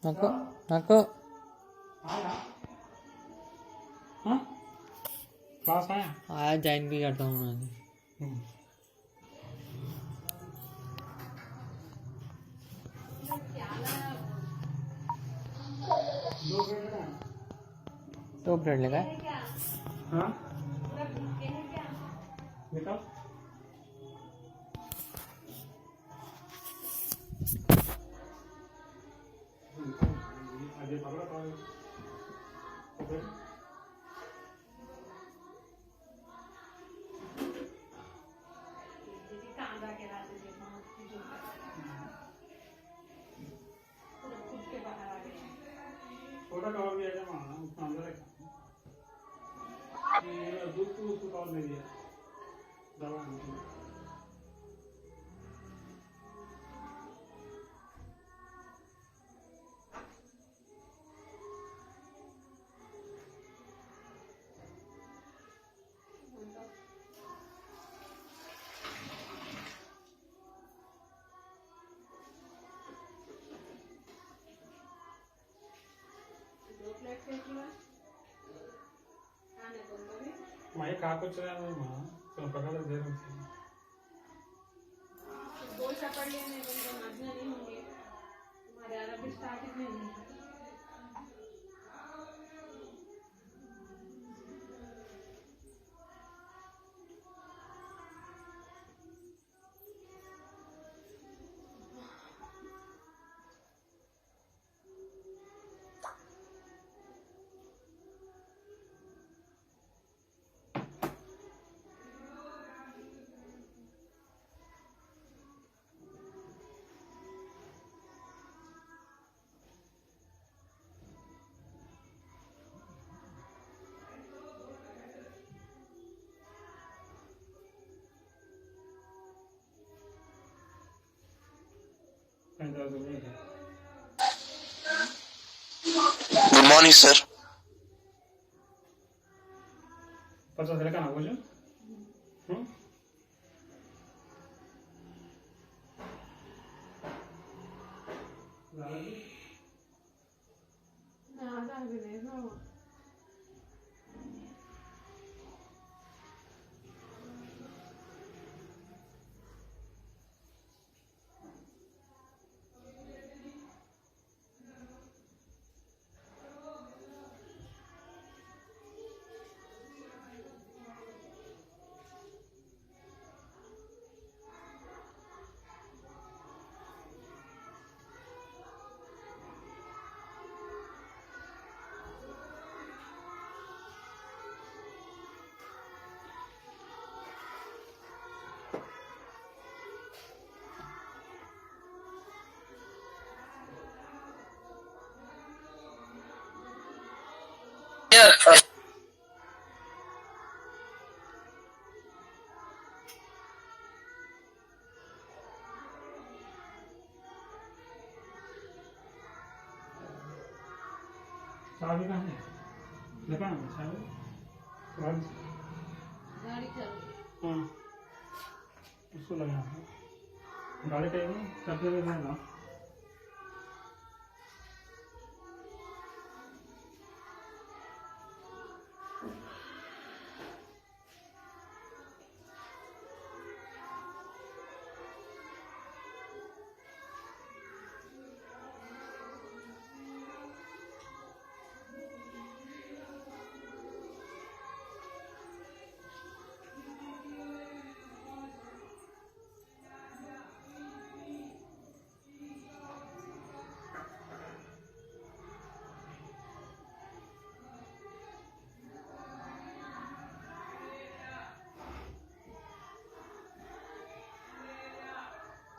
नको नको क्लास आया आया ज्वाइन भी करता हूँ मैं। तो ब्रेड लगा हाँ बेटा आगे पकड़ा तो छोटा कवर भी है माना उसमें अंदर है दूध को उसको कवर नहीं दिया दवा मैं काको चला मां तो पकड़ दे रहा हूं गोल चपड़ लेने तो मजना नहीं होंगे तुम्हारे अरबी स्टार्टिंग में नहीं Good morning, sir. पचास लेकर ना बोलो Yeah. चाबी कहाँ है लेकर ना चाबी गाड़ी चल हाँ उसको लगा गाड़ी टाइम चाबी में ना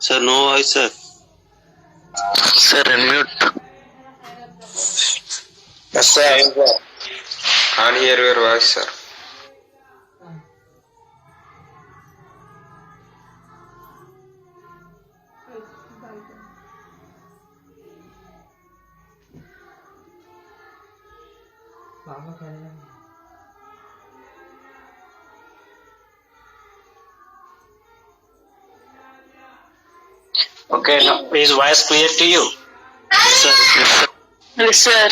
Sir, no voice, sir. Sir, unmute. Yes, sir. Can't hear your voice, sir. Okay, now is voice clear to you? Sir, yes, sir. Yes, sir.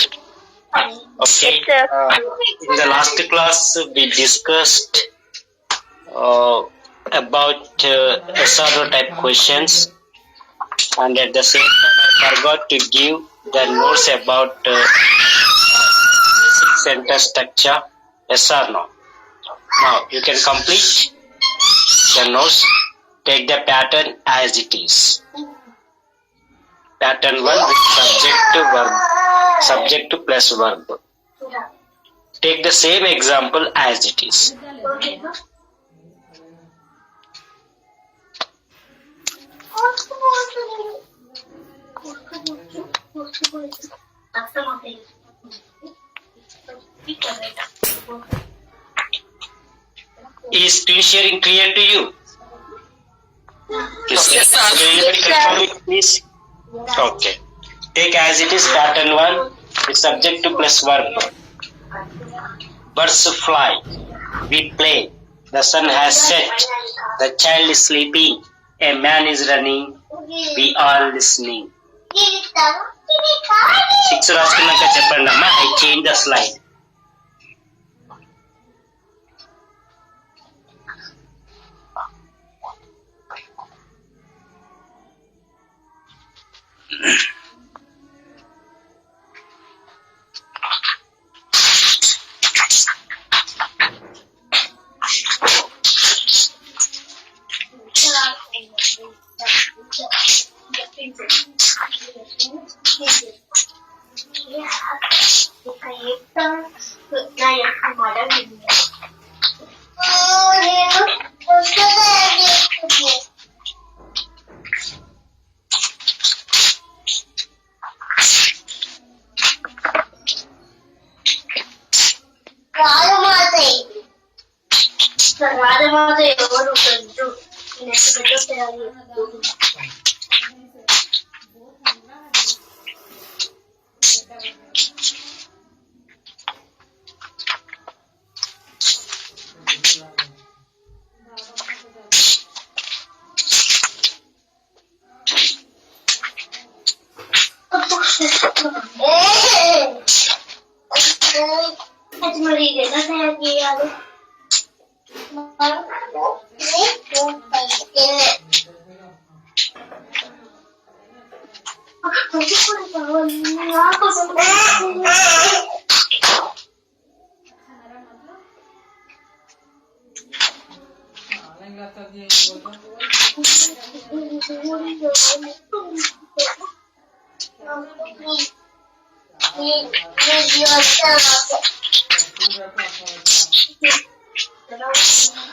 Okay. Yes, sir. In the last class, we discussed about SRO type questions, and at the same time, I forgot to give the notes about basic sentence structure. Yes or no? Now you can complete the notes. Take the pattern as it is. Pattern 1 with subject to plus verb. Take the same example as it is. Is screen sharing clear to you? Yes, anybody confirm it, please? Okay. Take as it is pattern 1 with subject to plus verb. Birds fly. We play. The sun has set. The child is sleeping. A man is running. We are listening. 6 రాసుకున్నాక చెప్పండి అమ్మా. I change the slide.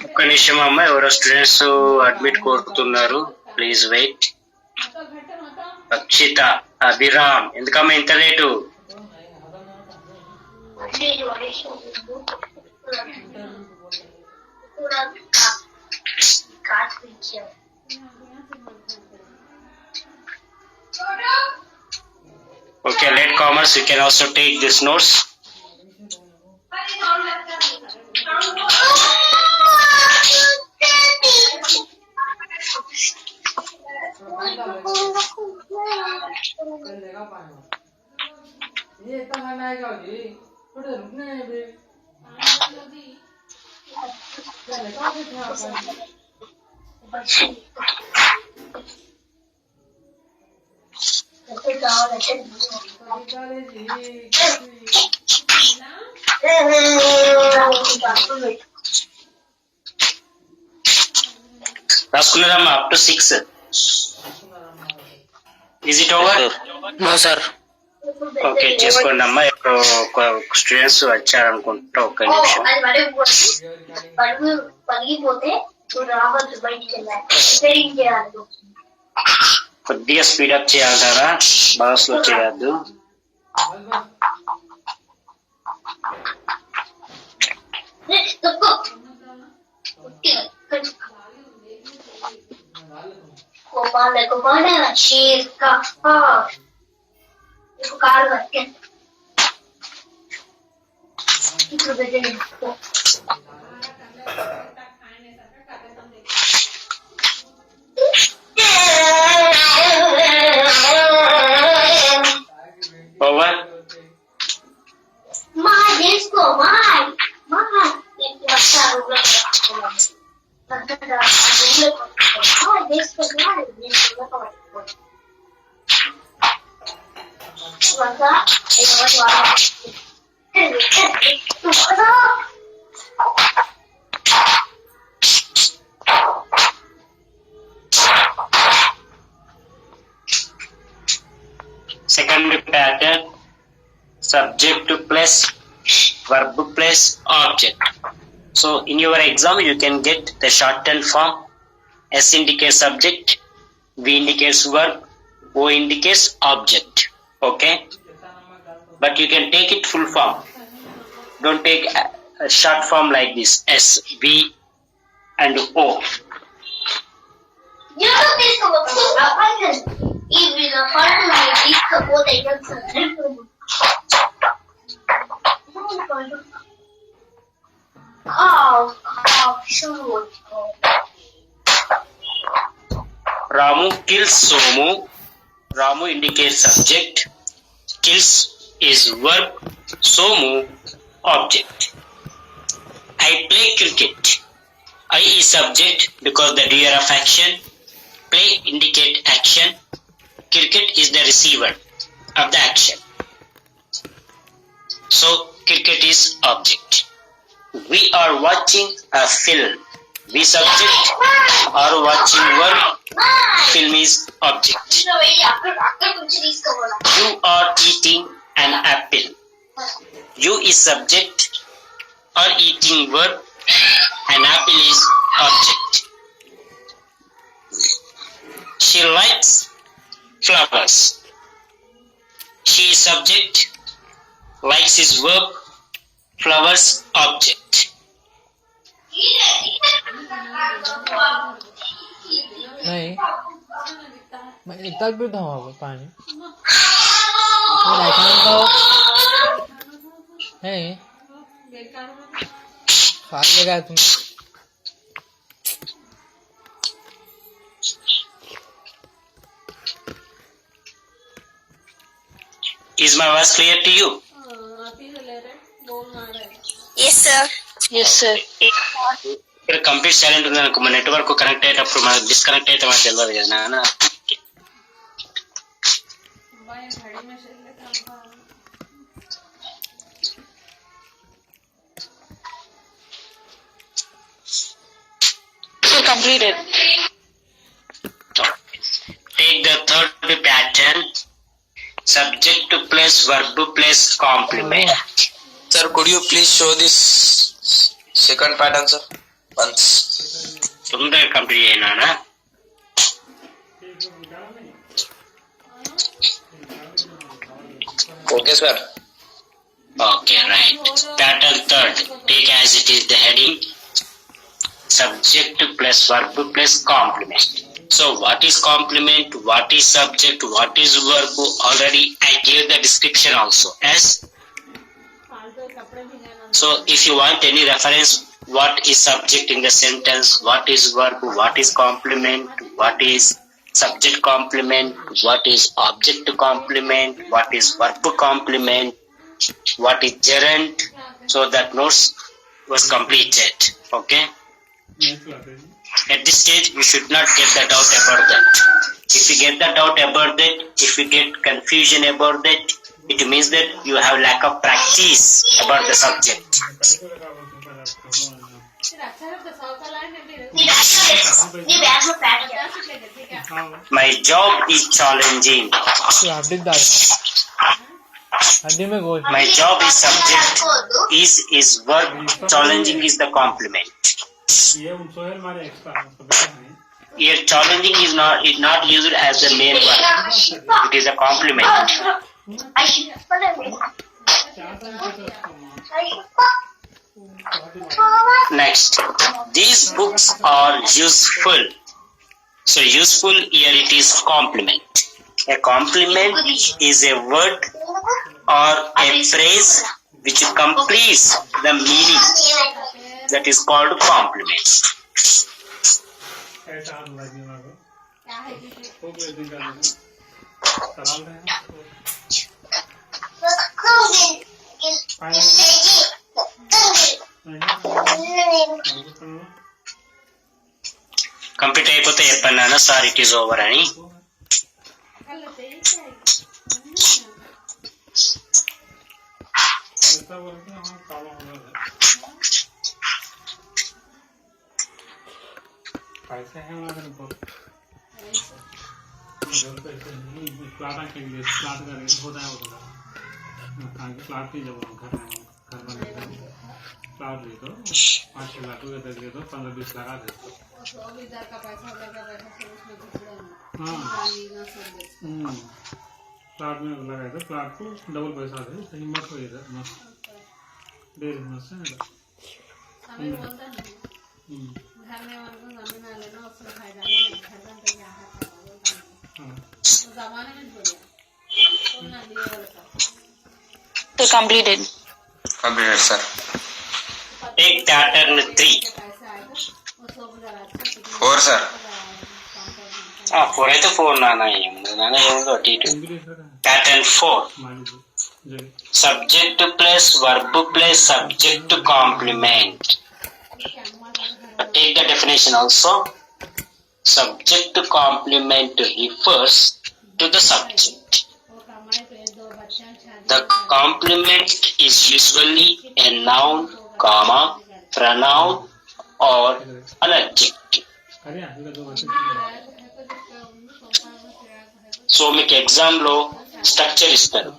ఒక్క నిమిషం అమ్మ, ఎవరో students admit కోరుతున్నారు. Please wait. Akshitha, Abhiram, ఎందుకమ్మా ఇంత late? Okay, late comers, you can also take these notes. ये इतना खाना आएगा जी थोड़े रुकने हैं भी चले कहाँ से थे రాసుకున్నారమ్మా up to 6. Is it over? No, sir. Okay, చేసుకోండి అమ్మా. ఇప్పుడు స్టూడెంట్స్ వచ్చారనుకుంటా. ఒక్క నిమిషం. కొద్దిగా స్పీడప్ చేయాలరా, బాగా స్లో చేయొద్దు. ఓవర్. इसको मार मार एक अच्छा रुक Second pattern, subject plus verb plus object. So in your exam you can get the shortened form. S indicates subject, V indicates verb, O indicates object. Okay, but you can take it full form. Don't take a short form like this, S, V and O. You know this even the part of this couple they can shoot. Ramu kills Somu. Ramu indicates subject. Kills is verb. Somu object. I play cricket. I is subject because the doer of action. Play indicate action. Cricket is the receiver of the action. So cricket is object. We are watching a film. We subject are watching verb. Film is object. You are eating an apple. You is subject or eating verb. An apple is object. She likes flowers. She is subject. Likes is verb. Flowers object. नहीं मैं इतना भी था वहाँ पर पानी नहीं खा लेगा तुम Is my voice clear to you? Yes sir. Yes sir. ఇక్కడ కంప్లీట్ సైలెంట్ ఉంది అనుకో, మన నెట్వర్క్ కనెక్ట్ అయ్యేటప్పుడు మనకు డిస్కనెక్ట్ అయితే మనకు తెలియదు కదా నాన్న. Completed. Take the third pattern, subject plus verb plus complement. Sir, could you please show this second pattern, sir? Once. తొందరగా కంప్లీట్ అయినా. Okay, sir. Okay, right. Pattern third. Take as it is the heading. Subject plus verb plus complement. So what is complement? What is subject? What is verb? Already I gave the description also. Yes. So if you want any reference, what is subject in the sentence? What is verb? What is complement? What is subject complement? What is object complement? What is verb complement? What is gerund? So that notes was completed. Okay. At this stage, you should not get the doubt about that. If you get the doubt about that, if you get confusion about that, it means that you have lack of practice about the subject. My job is challenging. My job is subject. Is verb. Challenging is the complement. Here challenging is not used as the main verb. It is a complement. Next, these books are useful. So useful here it is complement. A complement is a word or a phrase which completes the meaning. That is called complement. Complete అయిపోతే చెప్పన్నాను sir it is over అని. कल तेईस है ऐसा बोलते हैं हाँ काला हो गया कैसे है वहाँ पर जब पैसे नहीं प्लाट आके लिए प्लाट का रेट होता है वो आगे प्लाट की जब घर बने प्लाट ले तो 5-6 लाख रुपए दे दो 15-20 लाख दे दो इधर का पैसा उधर का पैसा सब उसमें घुसड़ा है हाँ पानी ना सब दे प्लाट में लगाए तो प्लाट को डबल पैसा दे सही मत हो इधर मस्त डेढ़ मस्त है समय बोलता नहीं घर में उनको जमीन आ लेना उसमें फायदा नहीं घर में तो यहाँ है हाँ तो जमाने में बोलिए तो ना दिया बोलता So completed. Completed, sir. Take pattern 3. पैसा आएगा वो सब जरा अच्छा 4, sir. 4 అయితే 4 నాన్న ఏముందో అటు ఇటు. इंग्लिश का ప్యాటర్న్ 4. मान लीजिए जय subject plus verb plus subject complement. Take the definition also. Subject complement refers to the subject. वो कमाए तो ये दो बच्चा शादी The complement is usually a noun, comma, pronoun or an adjective. अरे आगे का दो बच्चे So మీకు ఎగ్జామ్ లో స్ట్రక్చర్ ఇస్తారు.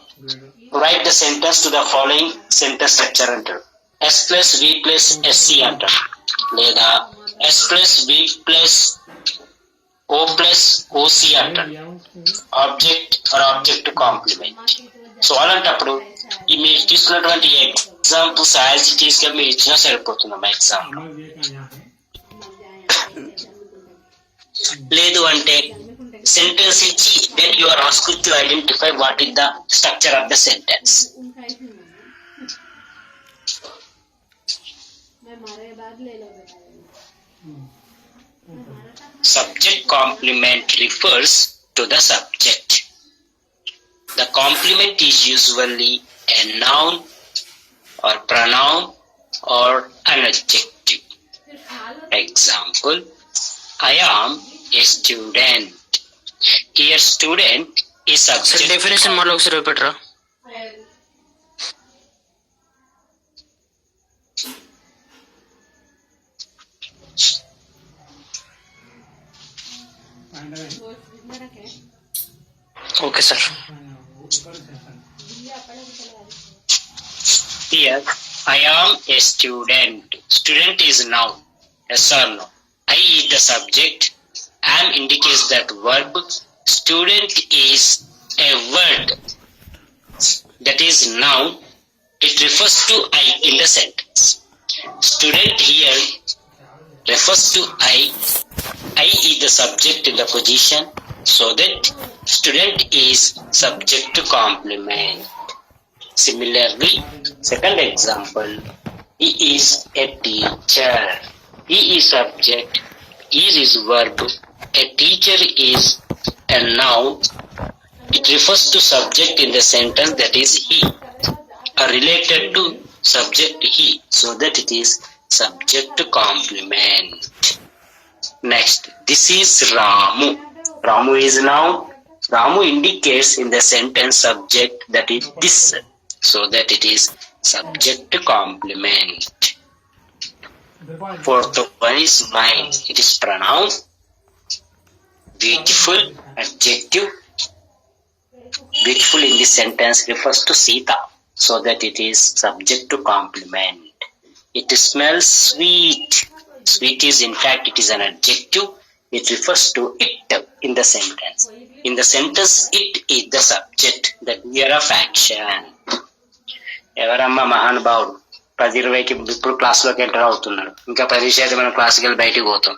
Write the sentence to the following sentence structure అంటారు. S plus V plus SC అంటారు. లేదా S plus V plus O plus OC అంటారు. Object or object complement. So అలాంటప్పుడు ఈ మీరు తీసుకున్నటువంటి ఎగ్జాంపుల్స్ యాజ్ ఇట్ ఈస్ గా మీరు ఇచ్చినా సరిపోతుందమ్మా ఎగ్జామ్ లో. अमर ये का यहाँ है లేదు అంటే సెంటెన్స్ ఇచ్చి then you are asked to identify what is the structure of the sentence. उनका ही नहीं मैं मारे बाद ले लो बेटा Subject complement refers to the subject. The complement is usually a noun or pronoun or an adjective. फिर खा लो Example, I am a student. Here student is subject. Definition మళ్ళీ ఒకసారి రిపీట్ రా. आइंदा का वो इसमें रखे ఓకే సార్. ऊपर सेशन दिया पड़े तो चला Here, I am a student. Student is noun. Yes or no? I is the subject. Am indicates that verb. Student is a word. That is noun. It refers to I in the sentence. Student here refers to I. I is the subject in the position. So that student is subject to complement. Similarly, second example, he is a teacher. He is subject, is verb, a teacher is a noun. It refers to subject in the sentence, that is he, or related to subject he, so that it is subject to complement. Next, this is Ramu. Ramu is noun. Ramu indicates in the sentence subject, that is this, so that it is subject to complement. Fourth one is mine. It is pronoun. Beautiful, adjective. Beautiful in this sentence refers to Sita, so that it is subject to complement. It smells sweet. Sweet is in fact it is an adjective. It refers to it in the sentence. In the sentence, it is the subject, the gear of action. ఎవరమ్మా మహానుభావుడు 10-20కి ఇప్పుడు class లోకి enter అవుతున్నాడు. ఇంకా 10 అయితే మనం క్లాస్కి వెళ్ళి బయటికి పోతాం.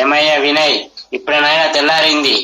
ఏమయ్యా వినయ్, ఇప్పుడైనా తెల్లారింది.